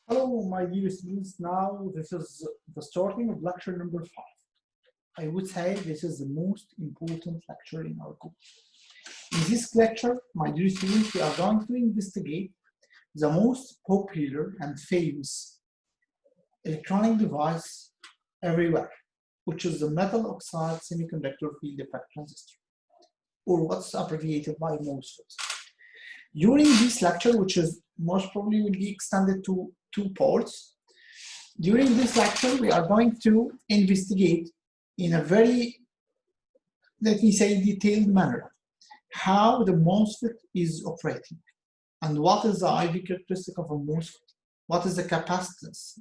Hello, my dear students. Now, this is the starting of lecture number 5. I would say this is the most important lecture in our course. In this lecture, my dear students, we are going to investigate the most popular and famous electronic device everywhere, which is the metal oxide semiconductor field effect transistor, or what's abbreviated by MOSFETs. During this lecture, which is most probably will be extended to 2 parts, during this lecture, we are going to investigate in a very, let me say, detailed manner how the MOSFET is operating and what is the IV characteristic of a MOSFET, what is the capacitance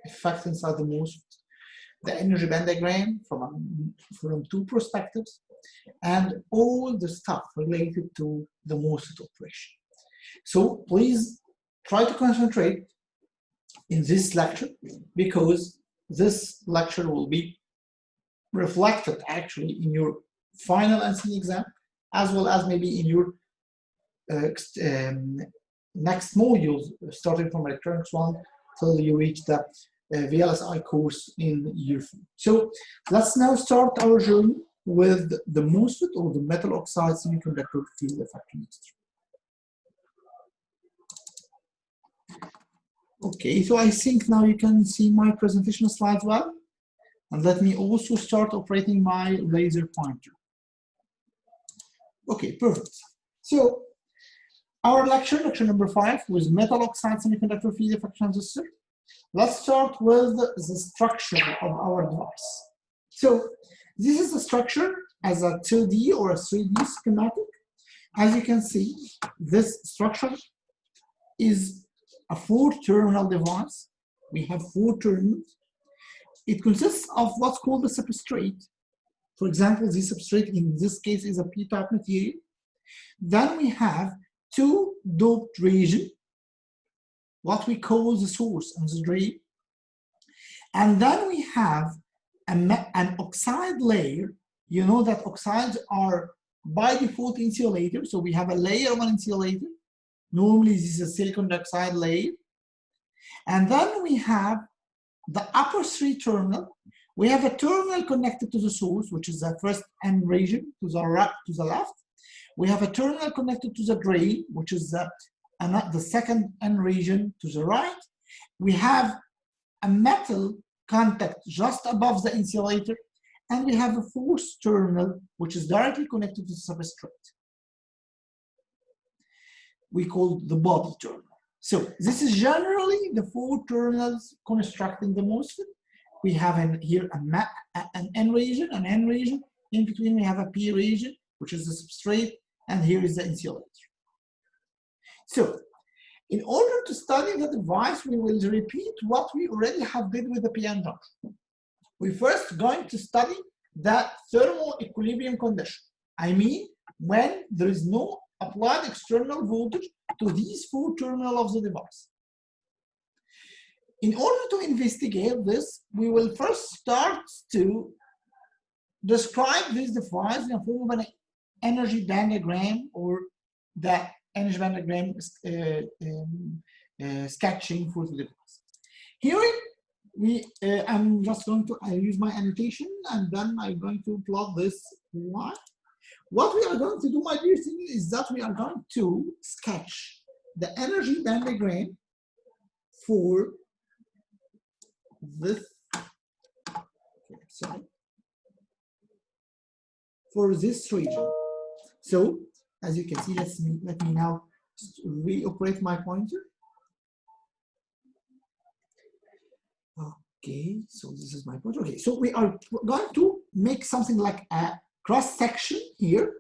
effect inside the MOSFET, the energy band diagram from 2 perspectives, and all the stuff related to the MOSFET operation. So please try to concentrate in this lecture, because this lecture will be reflected actually in your final NC exam, as well as maybe in your next modules, starting from electronics 1 till you reach the VLSI course in year 4. So let's now start our journey with the MOSFET, or the metal oxide semiconductor field effect transistor. Okay, so I think now you can see my presentation slides well. And let me also start operating my laser pointer. Okay, perfect. So our lecture number 5, was metal oxide semiconductor field effect transistor. Let's start with the structure of our device. So this is the structure as a 2D or a 3D schematic. As you can see, this structure is a 4-terminal device. We have 4 terminals. It consists of what's called a substrate. For example, this substrate in this case is a p-type material. Then we have 2 doped regions, what we call the source and the drain. And then we have an oxide layer. You know that oxides are by default insulator, so we have a layer of an insulator. Normally, this is a silicon dioxide layer. And then we have the upper 3 terminal. We have a terminal connected to the source, which is the first N region to the left. We have a terminal connected to the drain, which is the second N region to the right. We have a metal contact just above the insulator. And we have a 4th terminal, which is directly connected to the substrate. We call the body terminal. So this is generally the 4 terminals constructing the MOSFET. We have here an N region, an N region. In between, we have a P region, which is the substrate, and here is the insulator. So in order to study the device, we will repeat what we already have did with the PN junction. We're first going to study the thermal equilibrium condition. I mean, when there is no applied external voltage to these 4 terminals of the device. In order to investigate this, we will first start to describe this device in the form of an energy band diagram, or the energy band diagram sketching for the device. Here I'm just going to use my annotation, and then I'm going to plot this line. What we are going to do, my dear students, is that we are going to sketch the energy band diagram for this, for this region. So, as you can see, let me now reoperate my pointer. Okay, so this is my pointer. Okay, so we are going to make something like a cross section here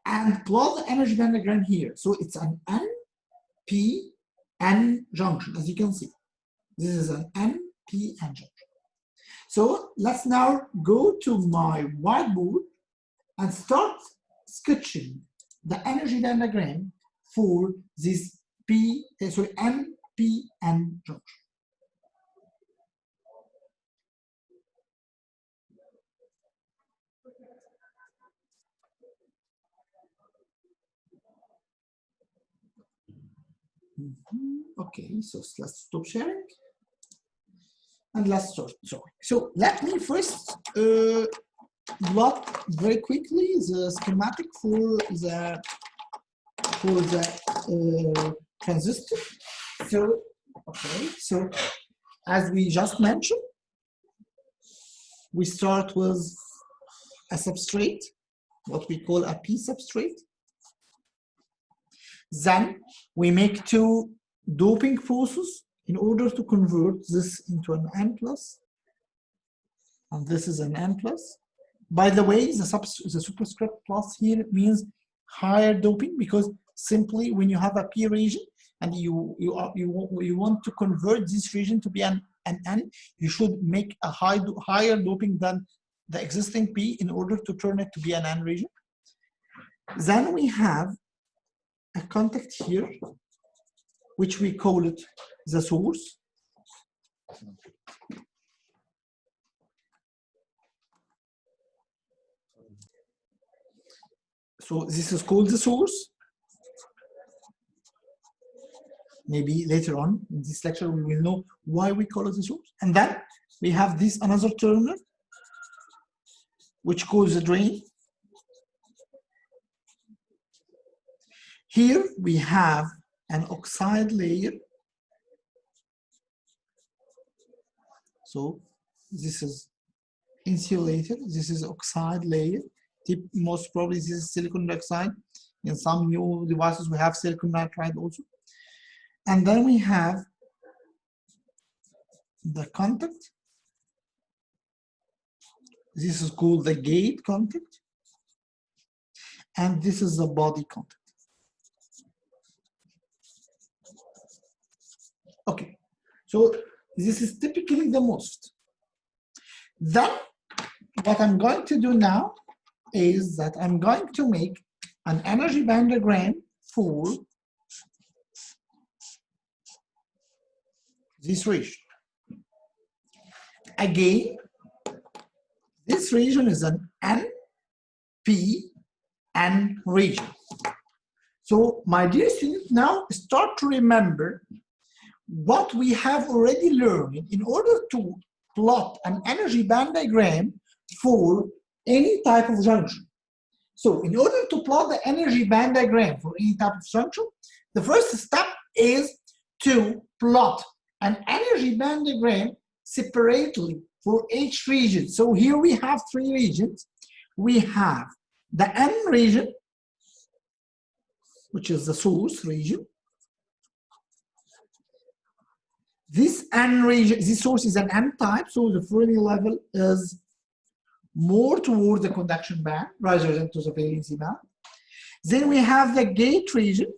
and plot the energy band diagram here. So it's an N-P-N junction, as you can see. This is an N-P-N junction. So let's now go to my whiteboard and start sketching the energy band diagram for this N-P-N junction. Okay, so let's stop sharing and let's start showing. So let me first plot very quickly the schematic for the transistor. So okay, so as we just mentioned, we start with a substrate, what we call a P substrate. Then we make two doping processes in order to convert this into an N plus, and this is an N plus. By the way, the superscript plus here means higher doping, because simply when you have a P region and you want to convert this region to be an N, you should make a higher doping than the existing P in order to turn it to be an N region. Then we have a contact here, which we call it the source. So this is called the source. Maybe later on in this lecture we will know why we call it the source. And then we have this another terminal, which calls the drain. Here we have an oxide layer. So this is insulated, this is oxide layer. Most probably this is silicon dioxide. In some new devices we have silicon nitride also. And then we have the contact. This is called the gate contact. And this is the body contact. Okay, so this is typically the MOSFET. Then what I'm going to do now is that I'm going to make an energy band diagram for this region. Again, this region is an N-P-N region. So my dear students, now start to remember what we have already learned in order to plot an energy band diagram for any type of junction. So in order to plot the energy band diagram for any type of junction, the first step is to plot an energy band diagram separately for each region. So here we have three regions. We have the N region, which is the source region. This N region, this source is an N type, so the Fermi level is more toward the conduction band rather than to the valency band. Then we have the gate region.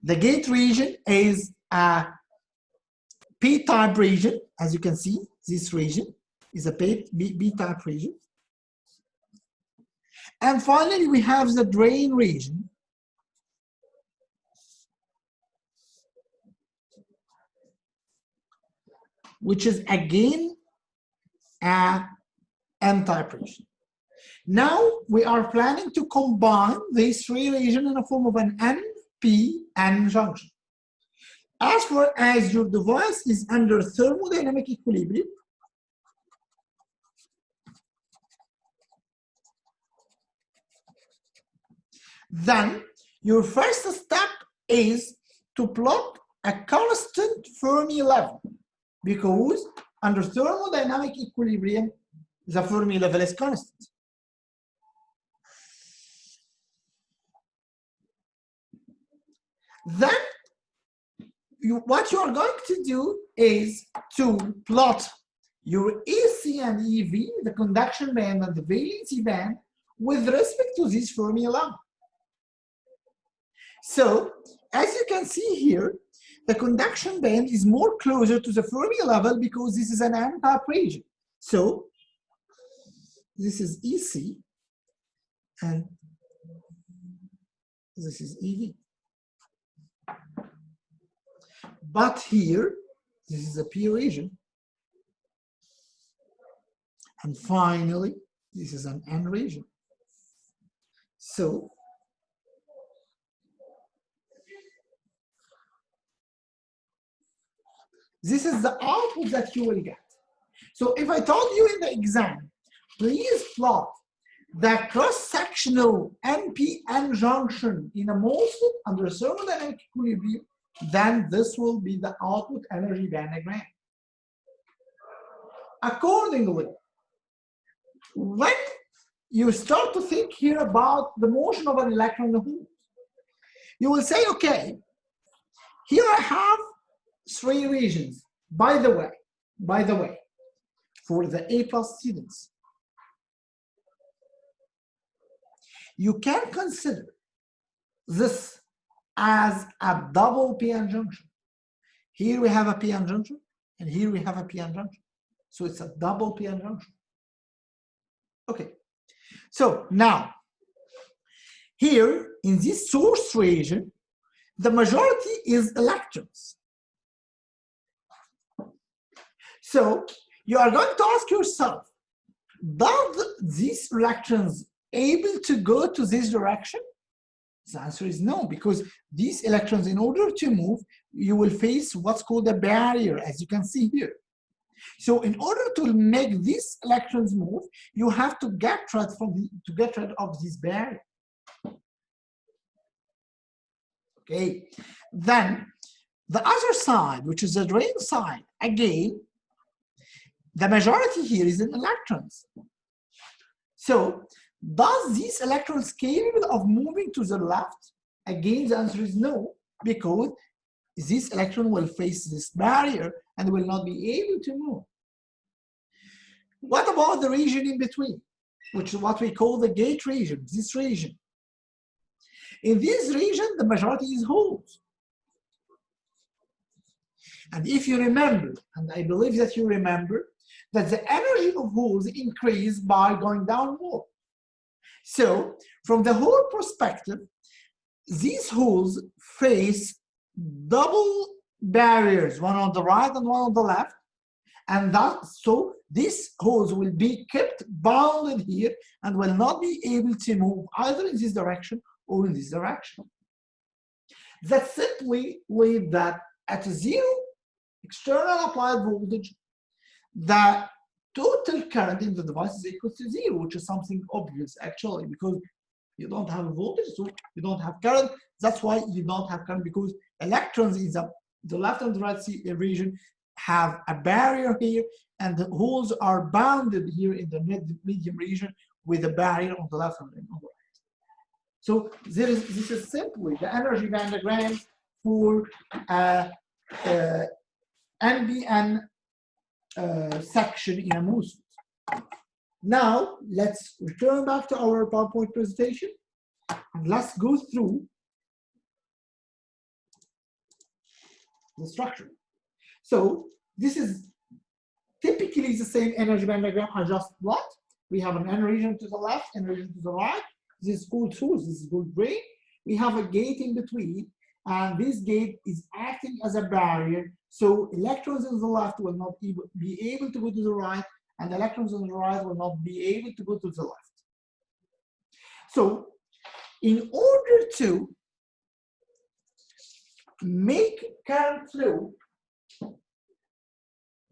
The gate region is a P-type region. As you can see, this region is a B-type region. And finally, we have the drain region, which is again a N-type region. Now we are planning to combine these three regions in the form of an N-P-N junction. As far as your device is under thermodynamic equilibrium, then your first step is to plot a constant Fermi level, because under thermodynamic equilibrium, the Fermi level is constant. Then what you are going to do is to plot your AC and EV, the conduction band and the valency band, with respect to this Fermi level. So, as you can see here, the conduction band is more closer to the Fermi level because this is an N-type region. So, this is EC and this is EV. But here, this is a P region. And finally, This is an N region. So this is the output that you will get. So if I told you in the exam, please plot the cross-sectional NPN junction in a MOSFET under thermodynamic equilibrium, then this will be the output energy band diagram. Accordingly, when you start to think here about the motion of an electron in the hole, you will say, okay, here I have 3 regions. By the way, for the A+ students, you can consider this as a double p-n junction. Here we have a p-n junction, and here we have a p-n junction. So it's a double p-n junction. Okay, so now, here in this source region, the majority is electrons. So you are going to ask yourself, does these electrons able to go to this direction? The answer is no, because these electrons, in order to move, you will face what's called a barrier, as you can see here. So in order to make these electrons move, you have to get rid of this barrier. Okay, then the other side, which is the drain side, again, the majority here is in electrons. So does these electrons capable of moving to the left? Again, the answer is no, because this electron will face this barrier and will not be able to move. What about the region in between, which is what we call the gate region, this region? In this region, the majority is holes. And if you remember, and I believe that you remember, that the energy of holes increase by going downward. So from the hole perspective, these holes face double barriers, one on the right and one on the left. And so these holes will be kept bounded here and will not be able to move either in this direction or in this direction. That simply means that at 0 external applied voltage, the total current in the device is equal to 0, which is something obvious actually, because you don't have a voltage, so you don't have current. That's why you don't have current, because electrons in the left and the right region have a barrier here, and the holes are bounded here in the medium region with a barrier on the left and on the right. So this is simply the energy band diagram for NBN section in a MOSFET. Now let's return back to our PowerPoint presentation and let's go through the structure. So this is typically the same energy band diagram I just plot. We have an N region to the left, N region to the right. This is called source, this is called drain. We have a gate in between, and this gate is acting as a barrier. So electrons on the left will not be able to go to the right, and electrons on the right will not be able to go to the left. So in order to make current flow,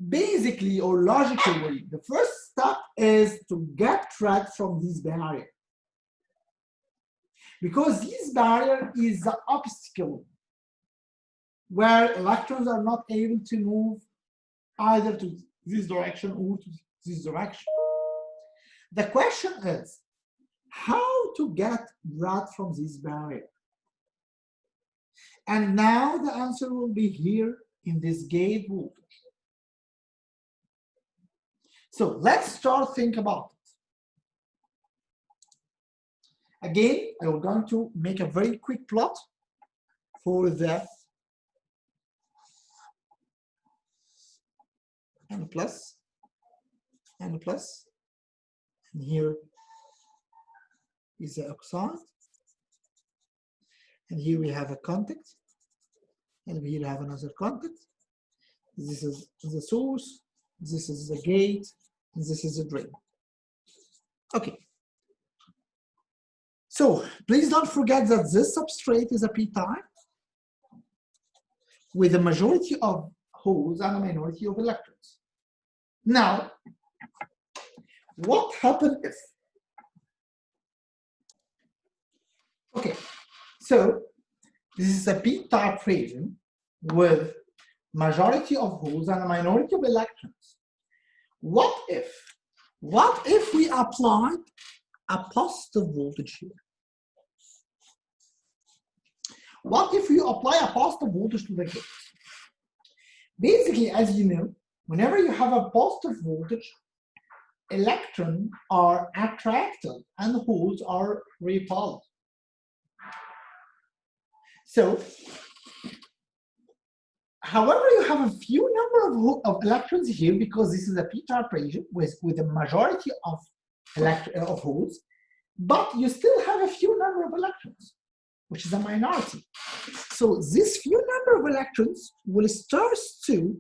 basically or logically, the first step is to get rid from this barrier. Because this barrier is the obstacle where electrons are not able to move either to this direction or to this direction. The question is, how to get rid from this barrier? And now the answer will be here in this gate voltage. So let's start think about it. Again, I'm going to make a very quick plot for the N plus, and here is the oxide, and here we have a contact, and here we have another contact. This is the source, this is the gate, and this is the drain. Okay. So please don't forget that this substrate is a p-type with a majority of holes and a minority of electrons. Now, what happens if? Okay, so this is a p-type region with majority of holes and a minority of electrons. What if we applied a positive voltage here? What if we apply a positive voltage to the gate? Basically, as you know, whenever you have a positive voltage, electrons are attracted and holes are repelled. So, however, you have a few number of electrons here because this is a p-type region with a majority of holes, but you still have a few number of electrons, which is a minority. So this few number of electrons will start to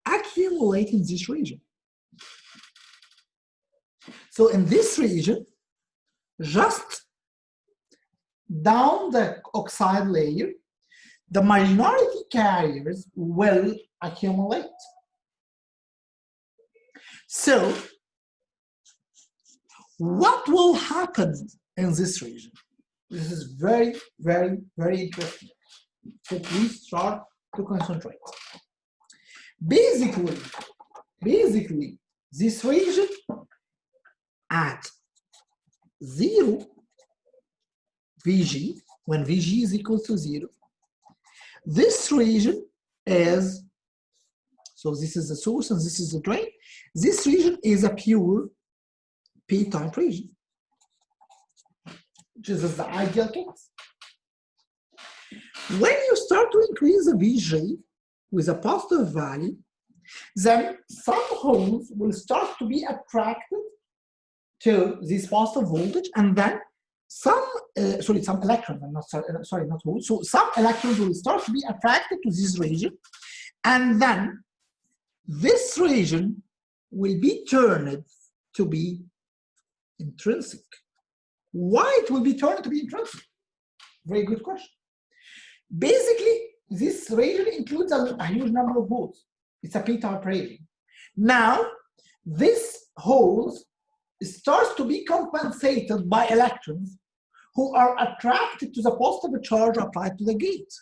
accumulate in this region. So in this region, just down the oxide layer, the minority carriers will accumulate. So what will happen in this region? This is very, very, very interesting. So please start to concentrate. Basically, this region at 0 Vg, when Vg is equal to 0, this region is, so this is the source and this is the drain. This region is a pure p-type region, which is the ideal case. When you start to increase the Vg with a positive value, then some holes will start to be attracted to this positive voltage, and then some electrons, not holes. So some electrons will start to be attracted to this region, and then this region will be turned to be intrinsic. Why it will be turned to be intrinsic? Very good question. Basically, this region includes a huge number of holes. It's a p-type region. Now, this holes starts to be compensated by electrons who are attracted to the positive charge applied to the gate.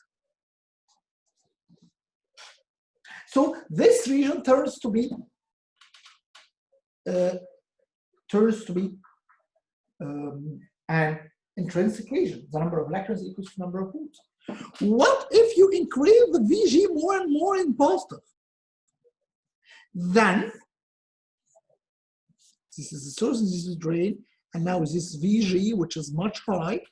So this region turns to be an intrinsic region. The number of electrons equals to the number of holes. What if you increase the Vg more and more in positive? Then this is the source and this is the drain, and now this Vg, which is much high,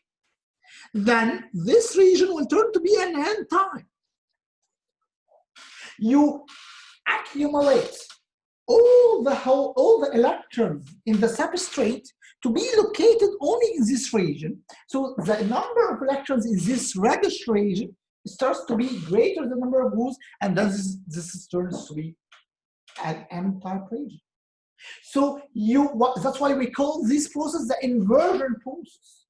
then this region will turn to be an n-type. You accumulate all the electrons in the substrate to be located only in this region. So the number of electrons in this reddish region starts to be greater than the number of holes, and then this turns to be an n-type region. So that's why we call this process the inversion process.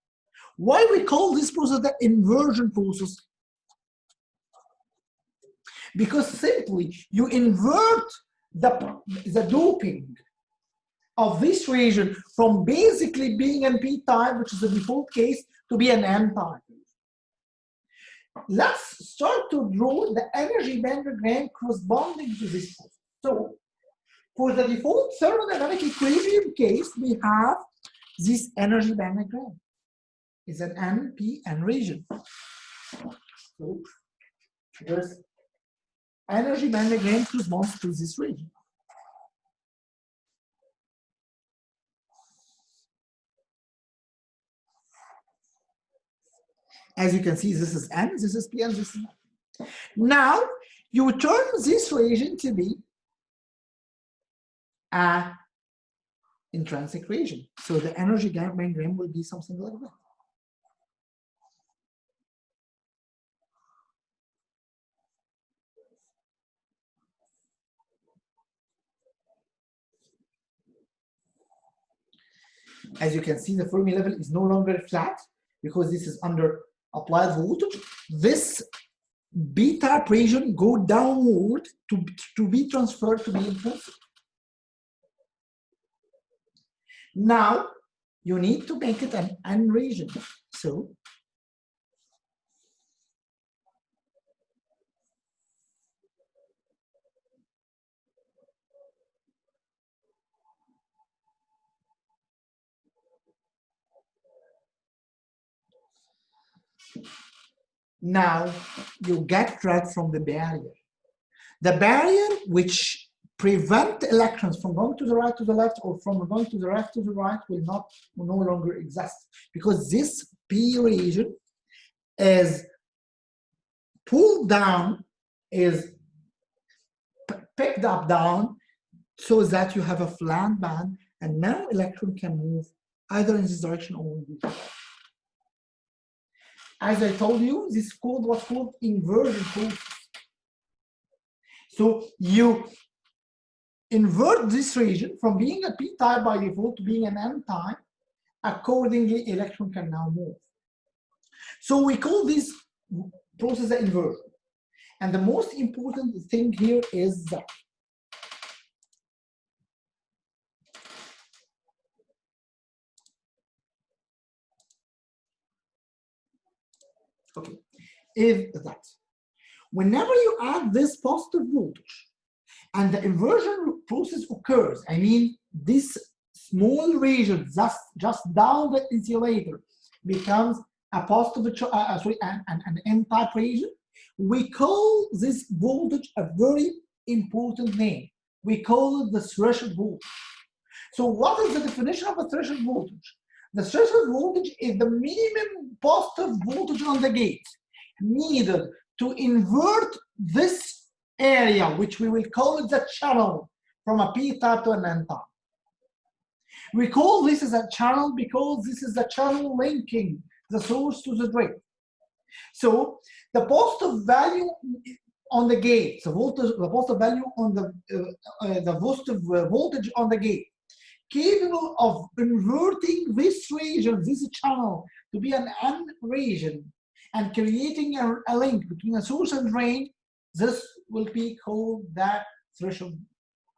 Why we call this process the inversion process? Because simply you invert the doping of this region from basically being an p-type, which is the default case, to be an n-type. Let's start to draw the energy band diagram corresponding to this process. So for the default thermodynamic equilibrium case, we have this energy band diagram. It's an n-p-n region. So there's energy band diagram corresponds to this region. As you can see, this is n, this is p, and this is n. Now, you turn this region to be an intrinsic region. So the energy band diagram will be something like that. As you can see, the Fermi level is no longer flat because this is under applied voltage. This B-type region go downward to be transferred to the intensity. Now, you need to make it an N region. So, now you get rid from the barrier. The barrier which prevent electrons from going to the right to the left or from going to the left to the right will no longer exist, because this P region is pulled down, is picked up down, so that you have a flat band, and now electron can move either in this direction or in this direction. As I told you, this is called what's called inversion process. So you invert this region from being a p-type by default to being an n-type. Accordingly, electron can now move. So we call this process the inversion. And the most important thing here is that whenever you add this positive voltage and the inversion process occurs, I mean this small region just down the insulator becomes a positive, an n-type region, we call this voltage a very important name. We call it the threshold voltage. So what is the definition of a threshold voltage? The threshold voltage is the minimum positive voltage on the gate needed to invert this area, which we will call it the channel, from a p-type to an n-type. We call this as a channel because this is the channel linking the source to the drain. So the positive value on the gate, the positive value on the positive voltage on the gate, capable of inverting this region, this channel, to be an N region and creating a link between a source and drain, this will be called that threshold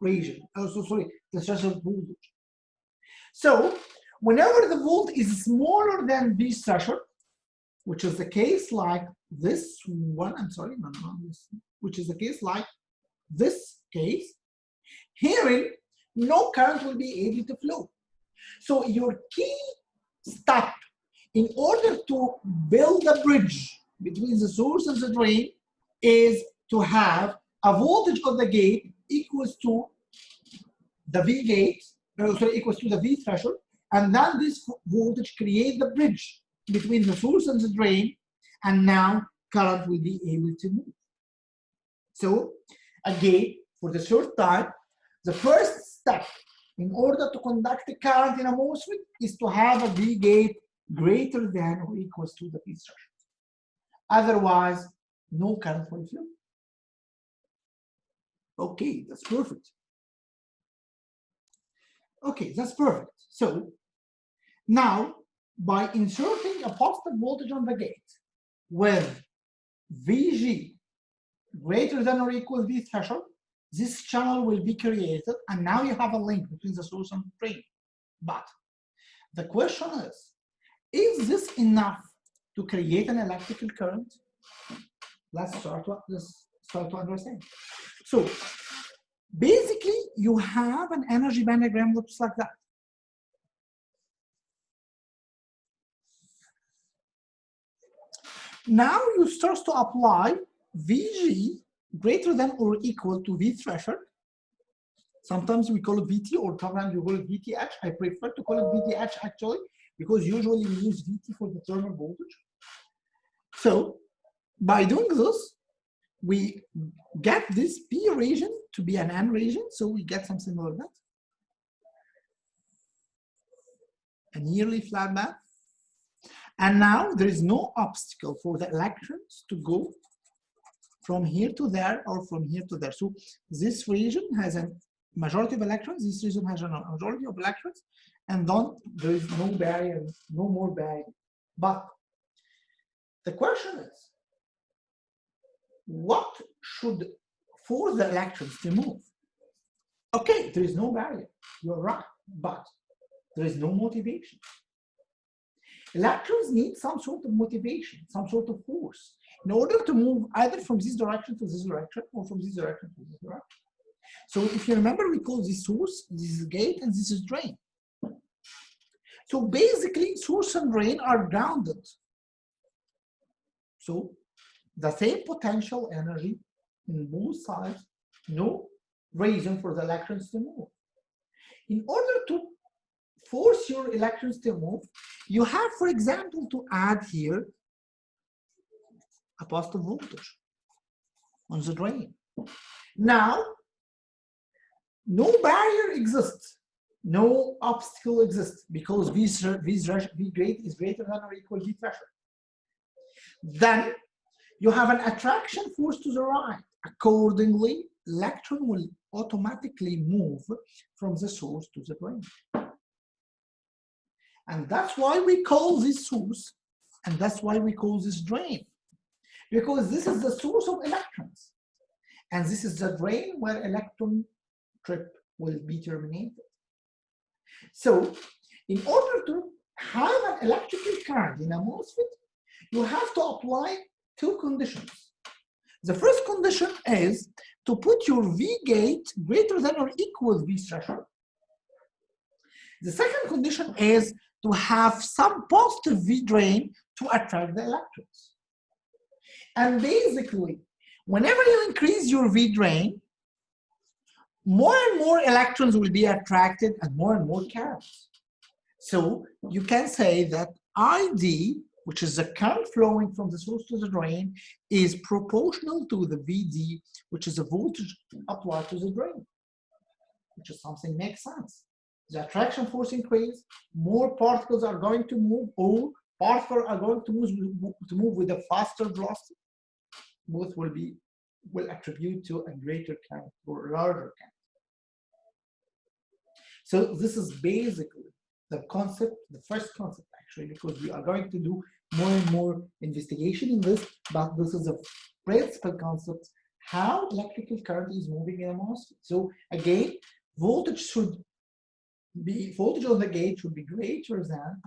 region. The threshold voltage. So whenever the volt is smaller than this threshold, which is the case like this one, which is the case like this case, herein no current will be able to flow. So your key step in order to build a bridge between the source and the drain is to have a voltage of the gate equals to the V gate, equals to the V threshold, and then this voltage create the bridge between the source and the drain, and now current will be able to move. So again, for the short time, the first step in order to conduct a current in a MOSFET is to have a V gate greater than or equals to the P threshold. Otherwise, no current will flow. Okay, that's perfect. Okay, that's perfect. So now, by inserting a positive voltage on the gate with VG greater than or equal V threshold, this channel will be created, and now you have a link between the source and the drain. But the question is this enough to create an electrical current? Let's start to understand. So basically, you have an energy band diagram that looks like that. Now you start to apply VG greater than or equal to V threshold. Sometimes we call it VT, or sometimes we call it VTH. I prefer to call it VTH actually, because usually we use VT for the terminal voltage. So by doing this, we get this P region to be an N region, so we get something like that. A nearly flat band. And now there is no obstacle for the electrons to go from here to there or from here to there. So this region has a majority of electrons, this region has a majority of electrons, and then there is no barrier, no more barrier. But the question is, what should force the electrons to move? Okay, there is no barrier, you're right, but there is no motivation. Electrons need some sort of motivation, some sort of force, in order to move either from this direction to this direction, or from this direction to this direction. So if you remember, we call this source, this is gate, and this is drain. So basically, source and drain are grounded. So the same potential energy in both sides, no reason for the electrons to move. In order to force your electrons to move, you have, for example, to add here a positive voltage on the drain. Now, no barrier exists, no obstacle exists, because V grade is greater than or equal V threshold. Then you have an attraction force to the right. Accordingly, electron will automatically move from the source to the drain. And that's why we call this source, and that's why we call this drain. Because this is the source of electrons. And this is the drain where electron trip will be terminated. So, in order to have an electrical current in a MOSFET, you have to apply two conditions. The first condition is to put your V gate greater than or equal V threshold. The second condition is to have some positive V drain to attract the electrons. And basically, whenever you increase your V drain, more and more electrons will be attracted and more currents. So you can say that ID, which is the current flowing from the source to the drain, is proportional to the VD, which is the voltage applied to the drain, which is something makes sense. The attraction force increase, more particles are going to move, or particles are going to move with a faster velocity. Both will attribute to a greater current or larger current. So this is basically the concept, the first concept actually, because we are going to do more and more investigation in this, but this is a principal concept, how electrical current is moving in a MOSFET. So again, voltage on the gate should be greater than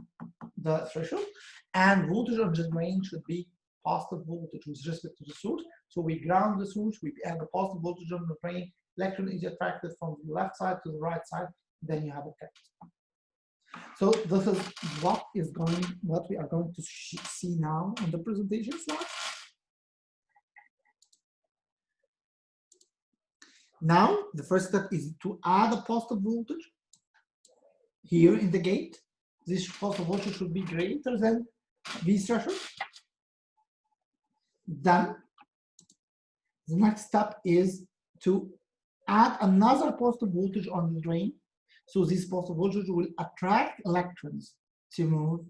the threshold, and voltage on the drain should be positive voltage with respect to the source. So we ground the source, we add a positive voltage on the drain, electron is attracted from the left side to the right side, then you have a current. So this is what we are going to see now on the presentation slide. Now, the first step is to add a positive voltage here in the gate. This positive voltage should be greater than V threshold. Then, the next step is to add another positive voltage on the drain. So this positive voltage will attract electrons to move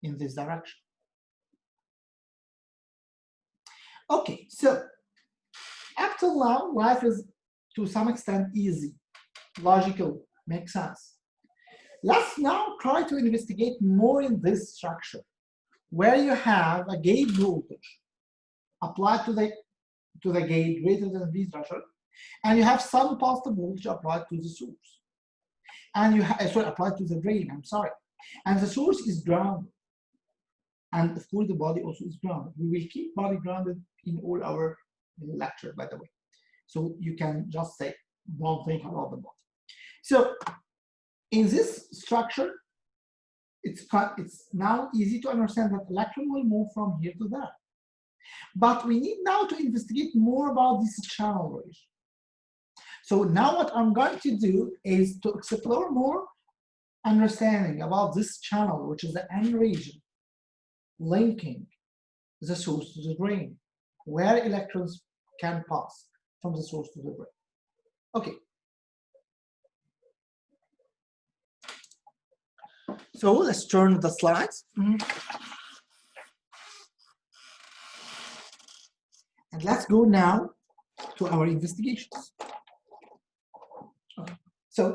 in this direction. Okay, so up till now, life is to some extent easy, logical, makes sense. Let's now try to investigate more in this structure, where you have a gate voltage applied to the gate greater than V threshold, and you have some positive voltage applied to the source. And you have, applied to the drain, I'm sorry. And the source is grounded. And of course, the body also is grounded. We will keep body grounded in all our lecture, by the way. So you can just say, don't think about the body. So in this structure, it's now easy to understand that electron will move from here to there. But we need now to investigate more about this channel region. So now what I'm going to do is to explore more understanding about this channel, which is the N region, linking the source to the drain, where electrons can pass from the source to the drain. Okay. So let's turn the slides. And let's go now to our investigations. Okay. So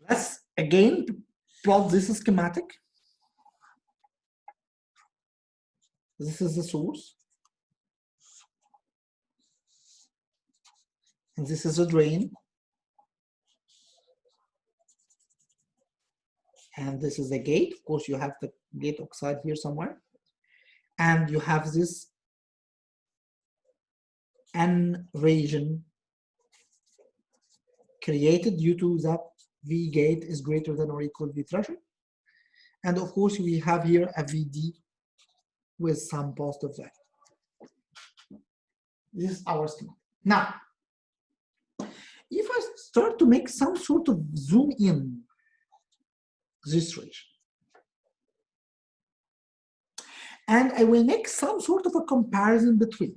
Let's again plot this schematic. This is the source. And this is the drain. And this is the gate. Of course, you have the gate oxide here somewhere. And you have this N region created due to that V gate is greater than or equal V threshold. And of course, we have here a VD with some positive value. This is our schematic. Now, if I start to make some sort of zoom in this region, and I will make some sort of a comparison between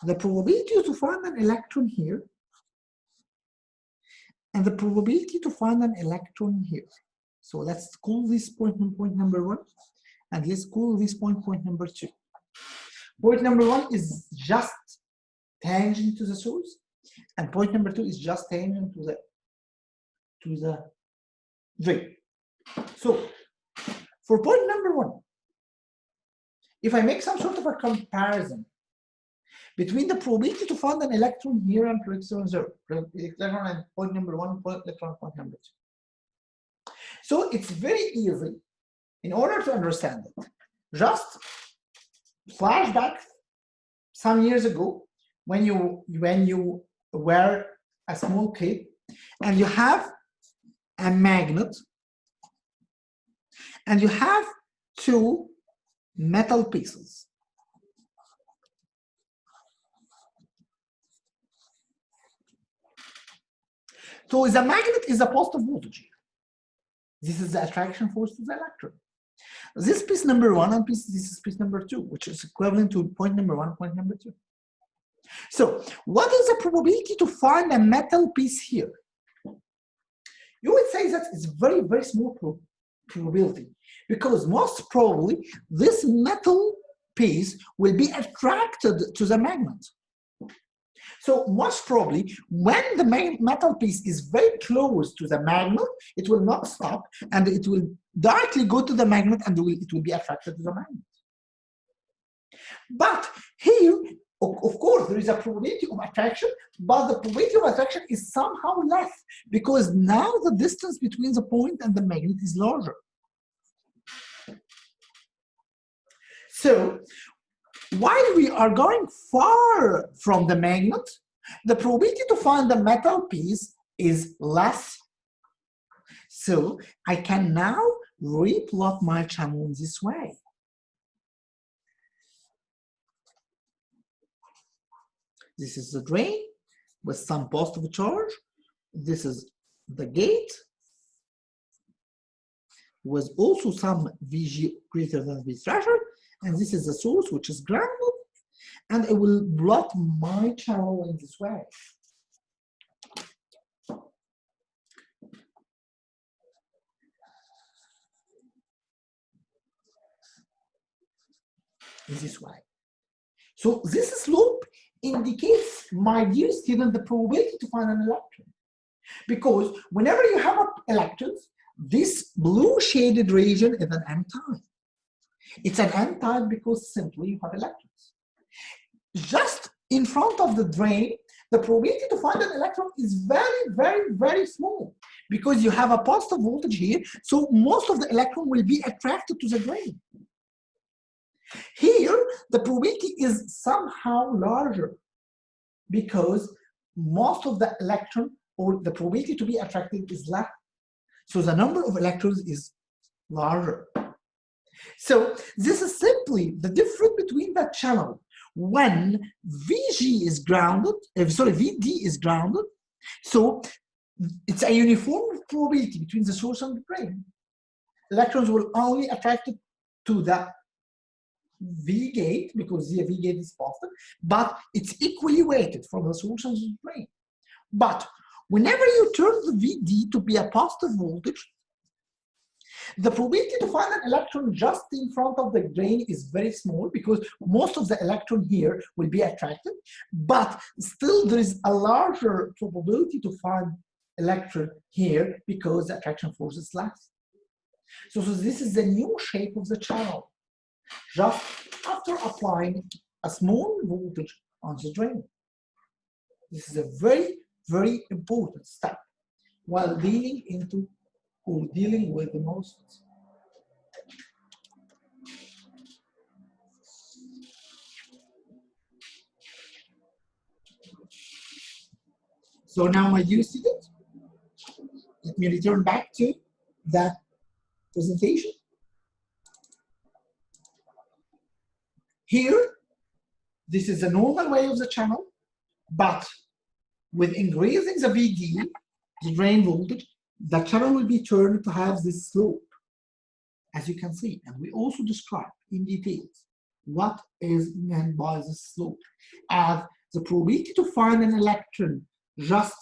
the probability to find an electron here and the probability to find an electron here. So let's call this point number 1, and let's call this point number 2. Point number 1 is just tangent to the source, and point number 2 is just tangent to the drain. So for point number 1, if I make some sort of a comparison between the probability to find an electron here and electron 0, electron and point number 1, electron point number 2. So it's very easy in order to understand it. Just flashback some years ago when you were a small kid and you have a magnet and you have 2 metal pieces. So the magnet is a positive voltage. This is the attraction force to the electron. This piece number 1 and this is piece number 2, which is equivalent to point number 1 and point number 2. So what is the probability to find a metal piece here? You would say that it's very, very small probability, because most probably this metal piece will be attracted to the magnet. So most probably when the metal piece is very close to the magnet, it will not stop and it will directly go to the magnet and it will be attracted to the magnet. But here, of course, there is a probability of attraction, but the probability of attraction is somehow less because now the distance between the point and the magnet is larger. So while we are going far from the magnet, the probability to find the metal piece is less. So I can now replot my channel in this way. This is the drain with some positive charge. This is the gate with also some Vg greater than V threshold. And this is the source, which is grounded. And I will plot my channel in this way. In this way. So this slope indicates, my dear student, the probability to find an electron. Because whenever you have electrons, this blue shaded region is an n-type. It's an n-type because simply you have electrons. Just in front of the drain, the probability to find an electron is very, very, very small because you have a positive voltage here, so most of the electron will be attracted to the drain. Here, the probability is somehow larger because most of the electron or the probability to be attracted is less. So the number of electrons is larger. So this is simply the difference between the channel when VG is grounded, VD is grounded. So it's a uniform probability between the source and the drain. Electrons will only attract to the V gate because the V gate is positive, but it's equally weighted from the source and the drain. But whenever you turn the VD to be a positive voltage, the probability to find an electron just in front of the drain is very small because most of the electron here will be attracted, but still there is a larger probability to find electron here because the attraction force is less. So this is the new shape of the channel, just after applying a small voltage on the drain. This is a very, very important step while dealing with the MOSFETs. So now, my dear students, let me return back to the presentation. Here, this is the normal way of the channel, but with increasing the VD, the drain voltage, the channel will be turned to have this slope, as you can see. And we also describe in details what is meant by this slope, as the probability to find an electron just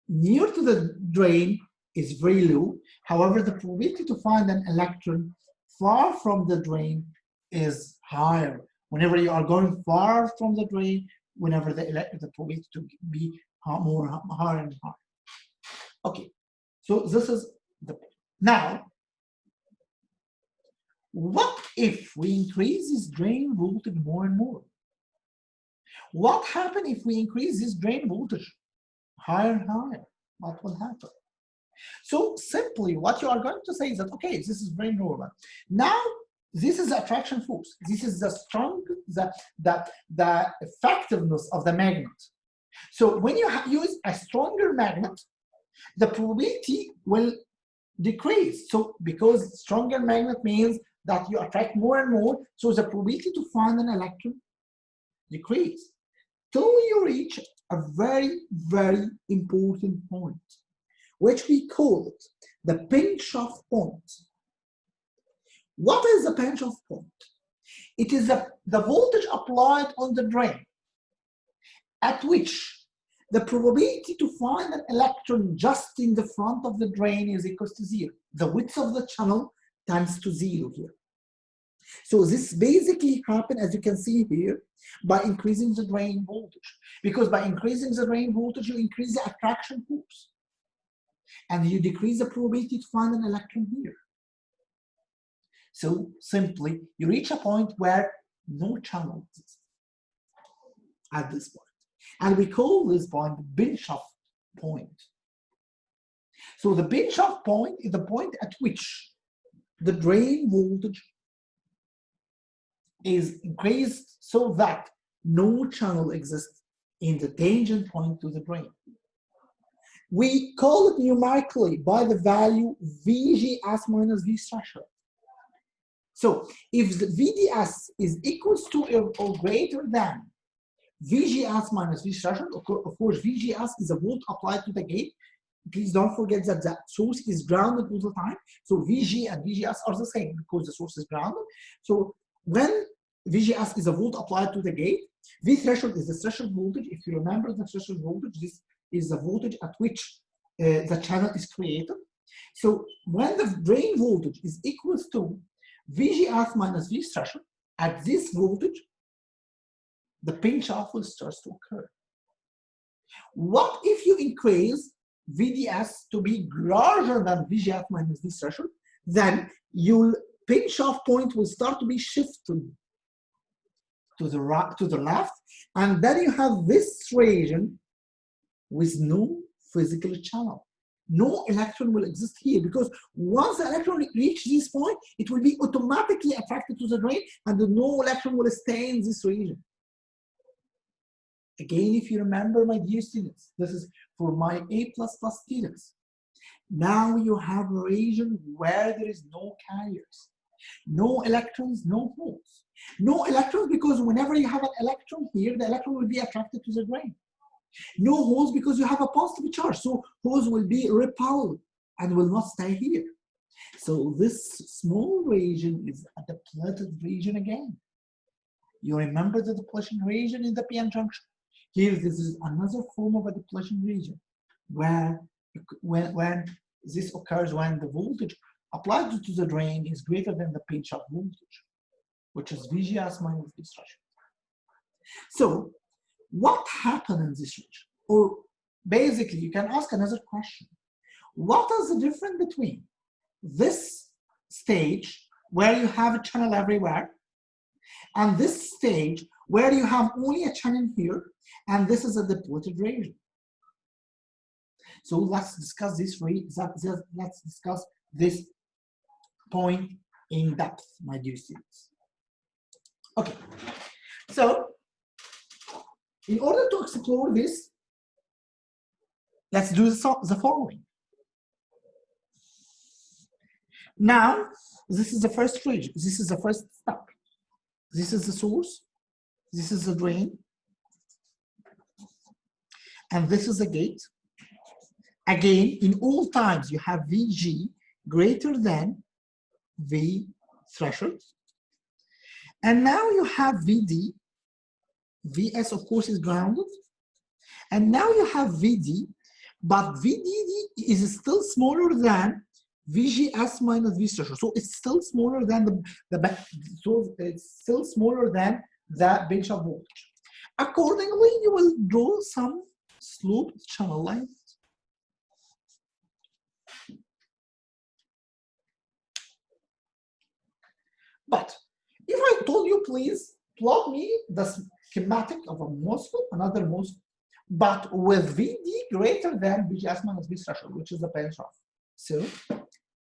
near to the drain is very low. However, the probability to find an electron far from the drain is higher. Whenever you are going far from the drain, whenever the probability to be more higher and higher. Okay, so this is the point. Now, what if we increase this drain voltage more and more? What happens if we increase this drain voltage higher and higher? What will happen? So simply what you are going to say is that, okay, this is very normal. Now, this is the attraction force. This is the effectiveness of the magnet. So when you use a stronger magnet, the probability will decrease. So because stronger magnet means that you attract more and more, so the probability to find an electron decrease till you reach a very, very important point, which we call it the pinch-off point. What is the pinch-off point? It is the voltage applied on the drain, at which the probability to find an electron just in the front of the drain is equal to 0. The width of the channel tends to 0 here. So this basically happens, as you can see here, by increasing the drain voltage. Because by increasing the drain voltage, you increase the attraction force. And you decrease the probability to find an electron here. So simply, you reach a point where no channel exists at this point. And we call this point the pinch-off point. So the pinch-off point is the point at which the drain voltage is increased so that no channel exists in the tangent point to the drain. We call it numerically by the value VGS minus V threshold. So if the VDS is equals to or greater than VGS minus V threshold, of course, VGS is a volt applied to the gate. Please don't forget that the source is grounded all the time. So VG and VGS are the same because the source is grounded. So when VGS is a volt applied to the gate, V threshold is the threshold voltage. If you remember the threshold voltage, this is the voltage at which the channel is created. So when the drain voltage is equal to VGS minus V threshold, at this voltage, the pinch-off will start to occur. What if you increase VDS to be larger than VGS minus V threshold? Then your pinch-off point will start to be shifted to the left, and then you have this region with no physical channel. No electron will exist here because once the electron reaches this point, it will be automatically attracted to the drain, and no electron will stay in this region. Again, if you remember, my dear students, this is for my A++ students. Now you have a region where there is no carriers, no electrons, no holes. No electrons because whenever you have an electron here, the electron will be attracted to the drain. No holes because you have a positive charge, so holes will be repelled and will not stay here. So this small region is a depleted region again. You remember the depletion region in the p-n junction? Here, this is another form of a depletion region where when this occurs when the voltage applied to the drain is greater than the pinch-off voltage, which is VGS minus V threshold. So what happened in this region? Or basically you can ask another question. What is the difference between this stage where you have a channel everywhere and this stage where you have only a channel here and this is a depleted region? So let's discuss let's discuss this point in depth, my dear students. Okay, so in order to explore this, let's do the following. Now, this is the first region. This is the first step. This is the source. This is the drain. And this is the gate. Again, in all times, you have VG greater than V threshold. And now you have VD. VS, of course, is grounded. And now you have VD, but VDD is still smaller than VGS minus V threshold. So it's still smaller than it's still smaller than the bench of voltage. Accordingly, you will draw some sloped channel lines. But if I told you, please plot me the schematic of a MOSFET, another MOSFET, but with VD greater than VGS minus V threshold, which is the bench off. So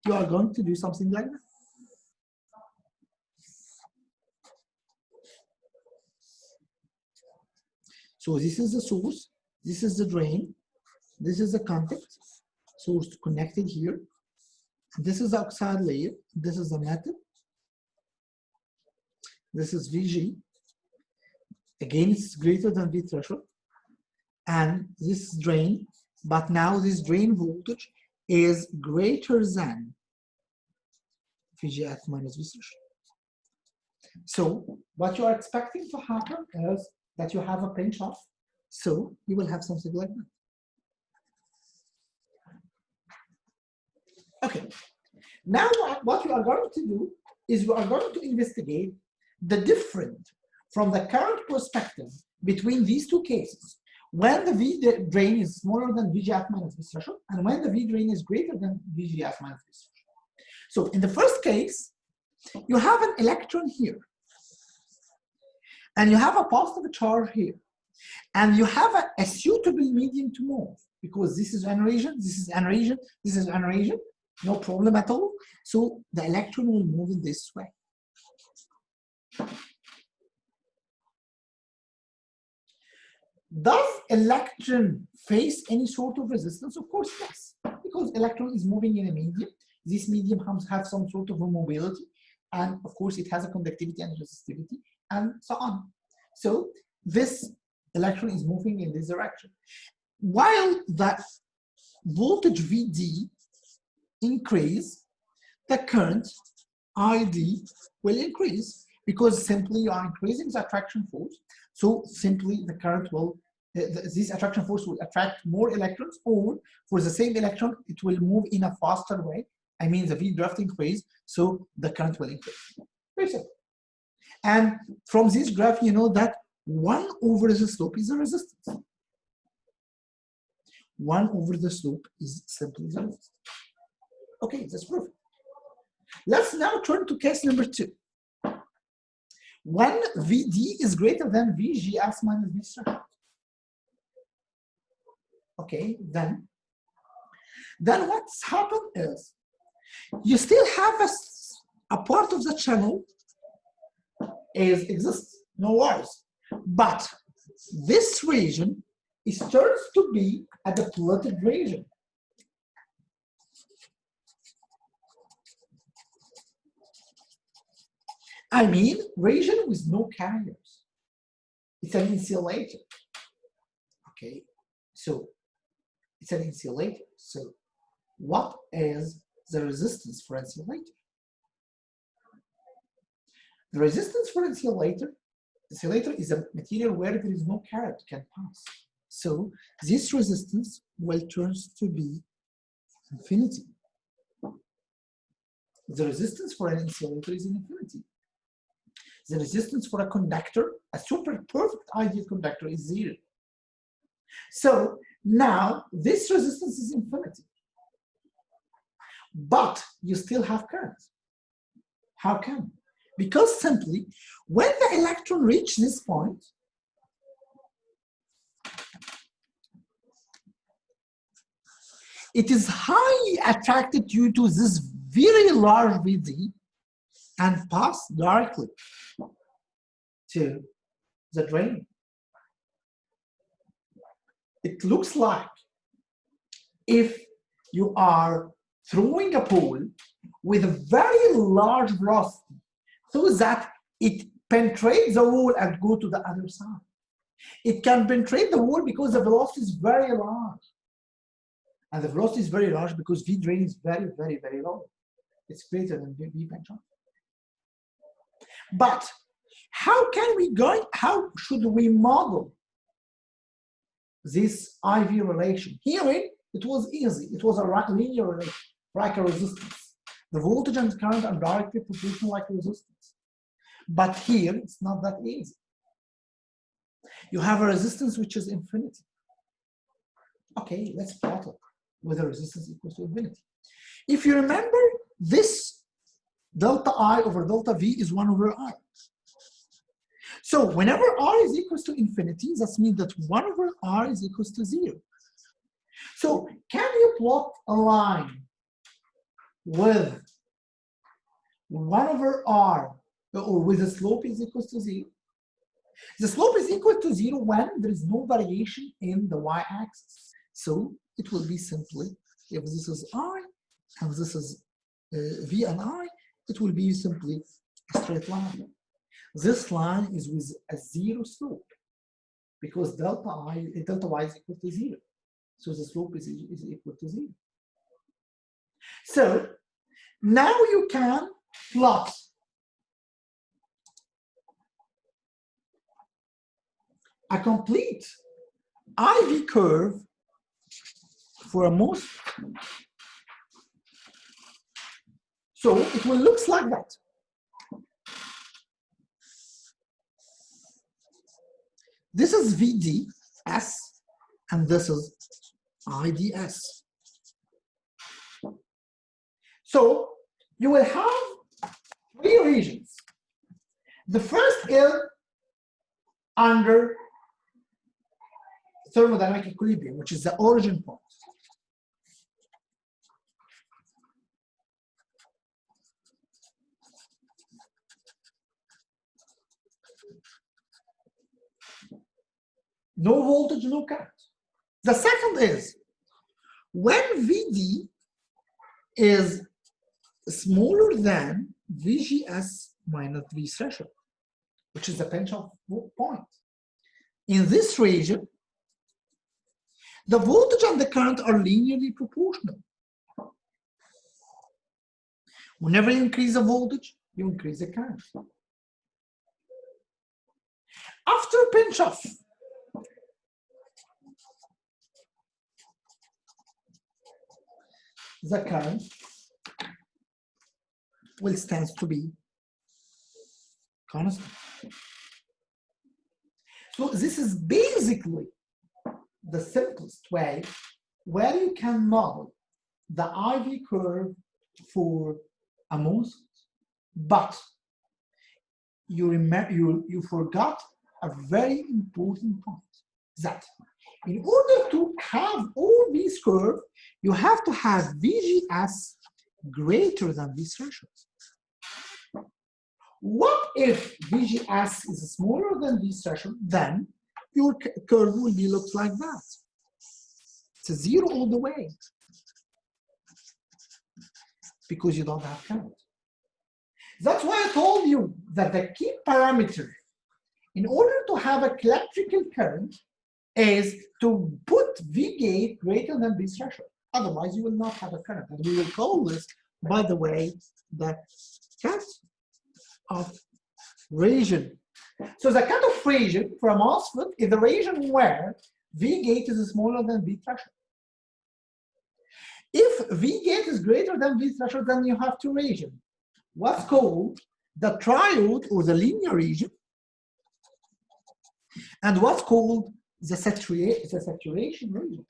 you are going to do something like that. So this is the source, this is the drain, this is the contact, source connected here. This is the oxide layer, this is the metal. This is VG. Again, it's greater than V threshold. And this is drain, but now this drain voltage is greater than VGS minus V threshold. So what you are expecting to happen is that you have a pinch off. So you will have something like that. Okay. Now what you are going to do is you are going to investigate the difference from the current perspective between these two cases. When the V drain is smaller than VGS minus V threshold, and when the V drain is greater than VGS minus V threshold. So in the first case, you have an electron here, and you have a positive charge here, and you have a suitable medium to move, because this is an region, this is an region, this is an region, no problem at all. So the electron will move in this way. Does electron face any sort of resistance? Of course, yes, because electron is moving in a medium. This medium has some sort of a mobility, and of course it has a conductivity and resistivity, and so on. So this electron is moving in this direction. While the voltage VD increase, the current ID will increase, because simply you are increasing the attraction force. So simply the current will, this attraction force will attract more electrons, or for the same electron, it will move in a faster way. I mean the V draft increase, so the current will increase. Very simple. And from this graph, you know that 1 over the slope is the resistance. 1 over the slope is simply the resistance. Okay, that's perfect. Let's now turn to case number 2. When VD is greater than VGS minus V threshold. Okay, then what's happened is you still have a part of the channel exists, no worries. But this region starts to be a depleted region. I mean, region with no carriers. It's an insulator. Okay, so it's an insulator. So what is the resistance for insulator? The resistance for insulator is a material where there is no current can pass. So this resistance will turn to be infinity. The resistance for an insulator is infinity. The resistance for a conductor, a super perfect ideal conductor, is 0. So Now, this resistance is infinity, but you still have current. How come? Because simply, when the electron reaches this point, it is highly attracted due to this very large VD and pass directly to the drain. It looks like if you are throwing a pole with a very large velocity so that it penetrates the wall and go to the other side. It can penetrate the wall because the velocity is very large. And the velocity is very large because V drain is very, very, very low. It's greater than V pench off. But how should we model this IV relation? Here it was easy. It was a linear relation, like a resistance. The voltage and current are directly proportional like a resistance. But here it's not that easy. You have a resistance which is infinity. Okay, let's plot it with a resistance equals to infinity. If you remember, this delta I over delta V is 1 over I. So whenever R is equals to infinity, that means that 1 over R is equals to 0. So can you plot a line with 1 over R or with the slope is equals to 0? The slope is equal to 0 when there is no variation in the y-axis. So it will be simply, if this is I and this is V and I, it will be simply a straight line. This line is with a 0 slope because delta Y is equal to 0. So the slope is equal to 0. So now you can plot a complete IV curve for a MOSFET. So it will look like that. This is VDS and this is IDS. So you will have 3 regions. The first is under thermodynamic equilibrium, which is the origin point. No voltage, no current. The second is when VD is smaller than VGS minus V threshold, which is the pinch-off point. In this region, the voltage and the current are linearly proportional. Whenever you increase the voltage, you increase the current. After pinch-off, the current will stand to be constant. So this is basically the simplest way where you can model the IV curve for a MOSFET, but you forgot a very important point, that in order to have all these curves, you have to have VGS greater than this threshold. What if VGS is smaller than this threshold? Then your curve will look like that. It's a 0 all the way because you don't have current. That's why I told you that the key parameter in order to have a electrical current is to put V gate greater than this threshold. Otherwise, you will not have a current. And we will call this, by the way, the cut-off region. So the cut-off region for a MOSFET is the region where V gate is smaller than V threshold. If V gate is greater than V threshold, then you have 2 regions. What's called the triode or the linear region, and what's called the saturation region.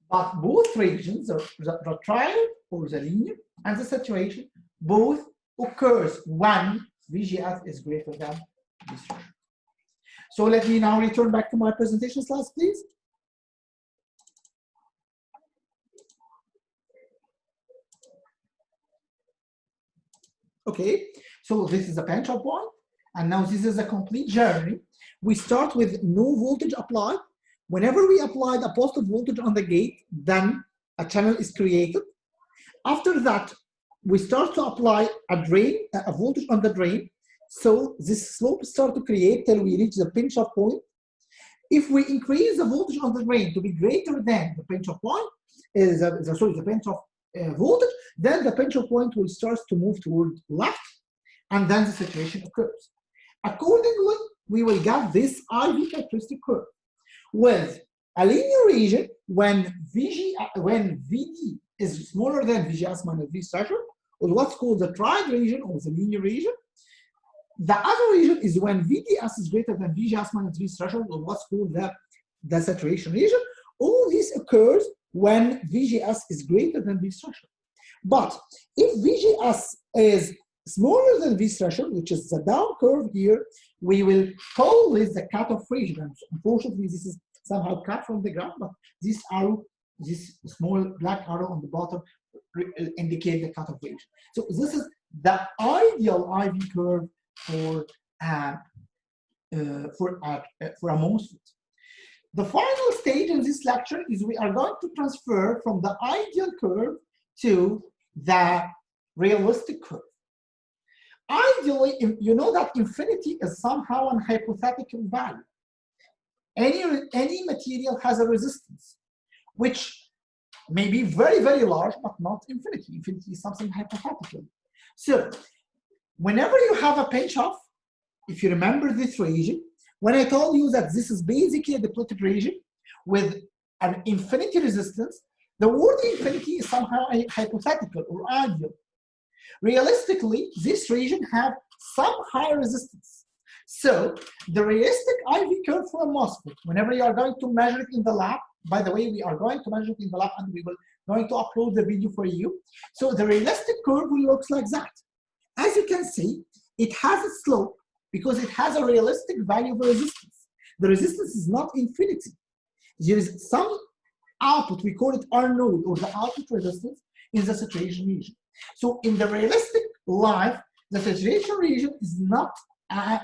But both regions, the trial or the linear and the saturation, both occurs when VGS is greater than this threshold. So let me now return back to my presentation slides, please. Okay, so this is a pinch-off point, and now this is a complete journey. We start with no voltage applied. Whenever we apply a positive voltage on the gate, then a channel is created. After that, we start to apply a voltage on the drain. So this slope starts to create till we reach the pinch-off point. If we increase the voltage on the drain to be greater than the pinch-off point, the pinch-off voltage, then the pinch-off point will start to move toward left, and then the saturation occurs. Accordingly, we will get this IV characteristic curve with a linear region when VD is smaller than VGS minus V threshold, or what's called the triad region or the linear region. The other region is when VDS is greater than VGS minus V threshold, or what's called the saturation region. All this occurs when VGS is greater than V threshold. But if VGS is smaller than V threshold, which is the down curve here, we will call this the cutoff region. And unfortunately, this is somehow cut from the graph, but this arrow, this small black arrow on the bottom, indicate the cutoff region. So this is the ideal IV curve for a MOSFET. The final stage in this lecture is we are going to transfer from the ideal curve to the realistic curve. Ideally, you know that infinity is somehow a hypothetical value. Any material has a resistance, which may be very, very large, but not infinity. Infinity is something hypothetical. So whenever you have a pinch-off, if you remember this region, when I told you that this is basically a depleted region with an infinity resistance, the word infinity is somehow a hypothetical or ideal. Realistically, this region has some high resistance. So the realistic IV curve for a MOSFET, whenever you are going to measure it in the lab, by the way, we are going to measure it in the lab and we will going to upload the video for you. So the realistic curve will look like that. As you can see, it has a slope because it has a realistic value of resistance. The resistance is not infinity. There is some output, we call it R node, or the output resistance in the saturation region. So in the realistic life, the saturation region is not a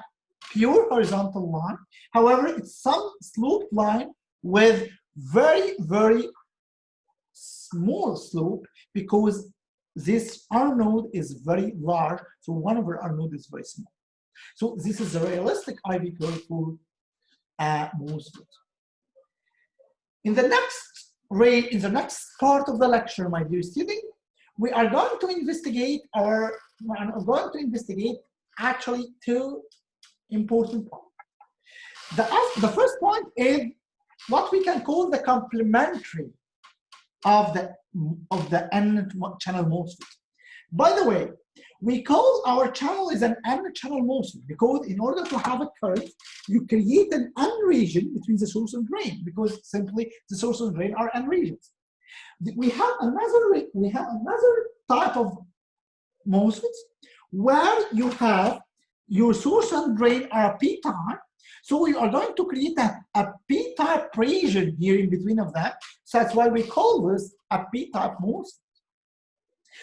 pure horizontal line. However, it's some sloped line with very, very small slope because this R node is very large, so 1/R node is very small. So this is the realistic IV curve for MOSFET. In the next part of the lecture, my dear student, we are going to investigate actually two important points. The first point is what we can call the complementary of the N-channel MOSFET. By the way, we call our channel is an N-channel MOSFET because in order to have a current, you create an N region between the source and drain because simply the source and drain are N regions. We have another type of MOSFETs where you have your source and drain are p-type. So we are going to create a p-type region here in between of that. So that's why we call this a p-type MOSFET.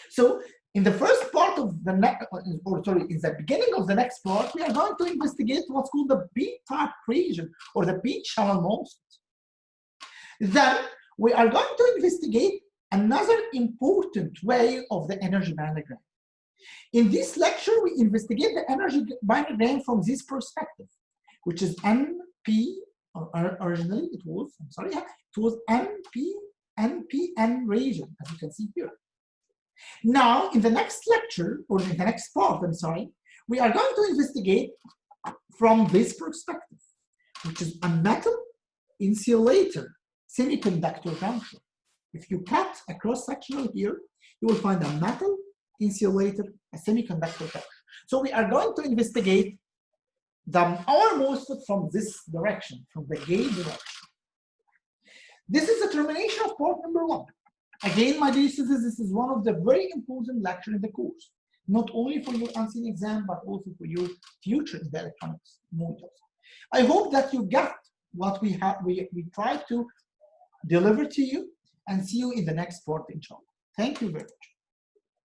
So in the first part of the in the beginning of the next part, we are going to investigate what's called the p-type region or the p-channel MOSFET. Then we are going to investigate another important way of the energy bandogram. In this lecture, we investigate the energy bandogram from this perspective, which is NP, or originally it was, it was NPN region, as you can see here. Now, in the next lecture, or in the next part, we are going to investigate from this perspective, which is a metal insulator semiconductor junction. If you cut a cross-sectional here, you will find a metal insulator, a semiconductor junction. So we are going to investigate our MOSFET from this direction, from the gate direction. This is the termination of part number 1. Again, my dear students, this is one of the very important lectures in the course, not only for your unseen exam, but also for your future in the electronics modules. I hope that you got what we tried to deliver to you, and see you in the next part, inshallah. Thank you very much.